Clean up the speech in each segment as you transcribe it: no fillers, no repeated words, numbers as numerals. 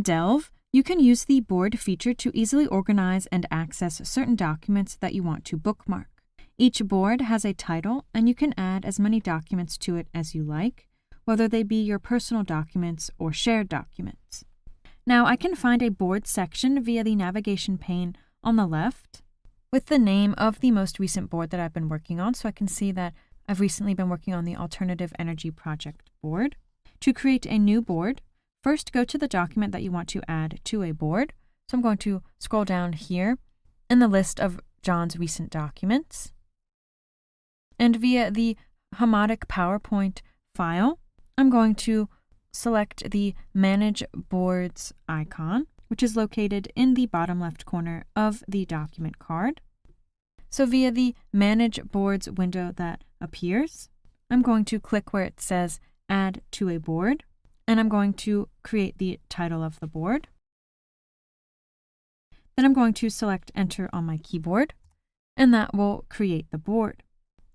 Delve, you can use the board feature to easily organize and access certain documents that you want to bookmark. Each board has a title, and you can add as many documents to it as you like, whether they be your personal documents or shared documents. Now, I can find a board section via the navigation pane on the left with the name of the most recent board that I've been working on, so I can see that I've recently been working on the Alternative Energy Project board. To create a new board, first go to the document that you want to add to a board. So I'm going to scroll down here in the list of John's recent documents. And via the Hamadic PowerPoint file, I'm going to select the Manage Boards icon, which is located in the bottom left corner of the document card. So via the Manage Boards window that appears, I'm going to click where it says Add to a Board, and I'm going to create the title of the board. Then I'm going to select Enter on my keyboard, and that will create the board.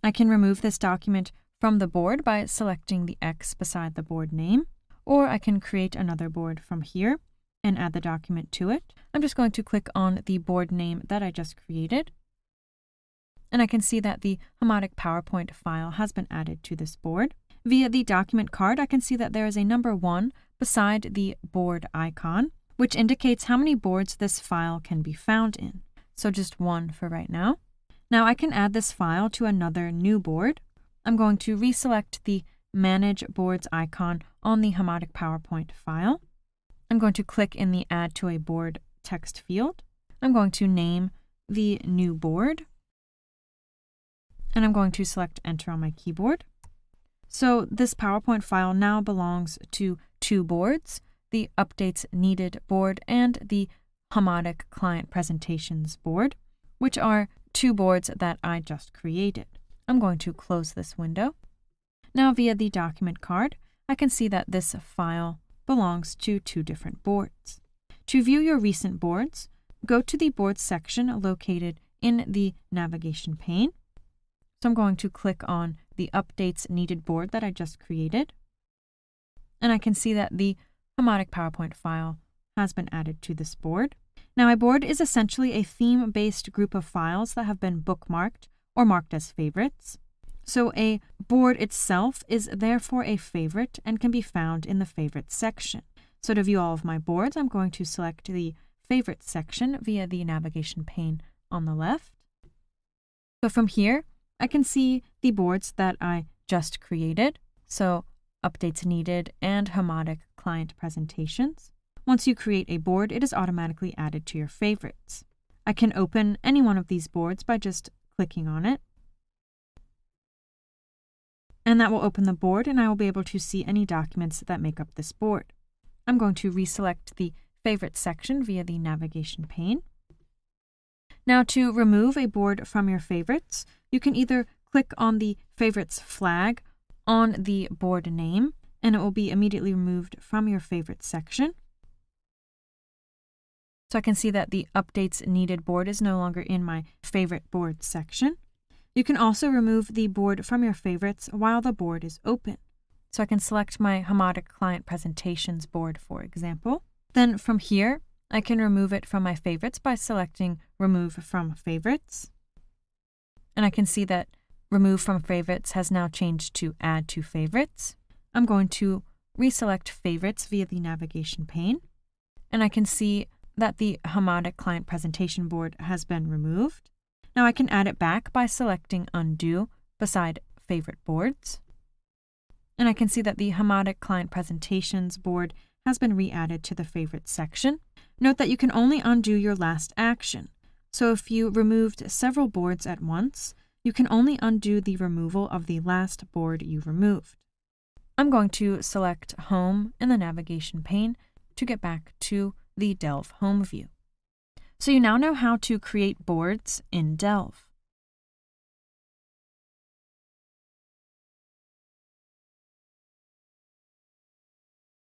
I can remove this document from the board by selecting the X beside the board name, or I can create another board from here and add the document to it. I'm just going to click on the board name that I just created, and I can see that the Hamadic PowerPoint file has been added to this board. Via the document card, I can see that there is a number 1 beside the board icon, which indicates how many boards this file can be found in. So just 1 for right now. Now I can add this file to another new board. I'm going to reselect the Manage Boards icon on the Hamadic PowerPoint file. I'm going to click in the Add to a Board text field. I'm going to name the new board, and I'm going to select Enter on my keyboard. So this PowerPoint file now belongs to 2 boards, the Updates Needed board and the Hamadic Client Presentations board, which are 2 boards that I just created. I'm going to close this window. Now via the document card, I can see that this file belongs to 2 different boards. To view your recent boards, go to the Boards section located in the navigation pane. So I'm going to click on the Updates Needed board that I just created, and I can see that the Hamadic PowerPoint file has been added to this board. Now, a board is essentially a theme-based group of files that have been bookmarked or marked as favorites. So a board itself is therefore a favorite and can be found in the Favorites section. So to view all of my boards, I'm going to select the Favorites section via the navigation pane on the left. So from here, I can see the boards that I just created, so Updates Needed and Hamadic Client Presentations. Once you create a board, it is automatically added to your favorites. I can open any one of these boards by just clicking on it, and that will open the board, and I will be able to see any documents that make up this board. I'm going to reselect the Favorites section via the navigation pane. Now, to remove a board from your favorites, you can either click on the favorites flag on the board name, and it will be immediately removed from your favorites section. So I can see that the Updates Needed board is no longer in my favorite board section. You can also remove the board from your favorites while the board is open. So I can select my Hamadic Client Presentations board, for example. Then from here, I can remove it from my favorites by selecting Remove from Favorites. And I can see that Remove from Favorites has now changed to Add to Favorites. I'm going to reselect Favorites via the navigation pane. And I can see that the Hamadic Client Presentation board has been removed. Now I can add it back by selecting Undo beside Favorite Boards. And I can see that the Hamadic Client Presentations board has been re-added to the Favorites section. Note that you can only undo your last action. So if you removed several boards at once, you can only undo the removal of the last board you removed. I'm going to select Home in the navigation pane to get back to the Delve home view. So you now know how to create boards in Delve.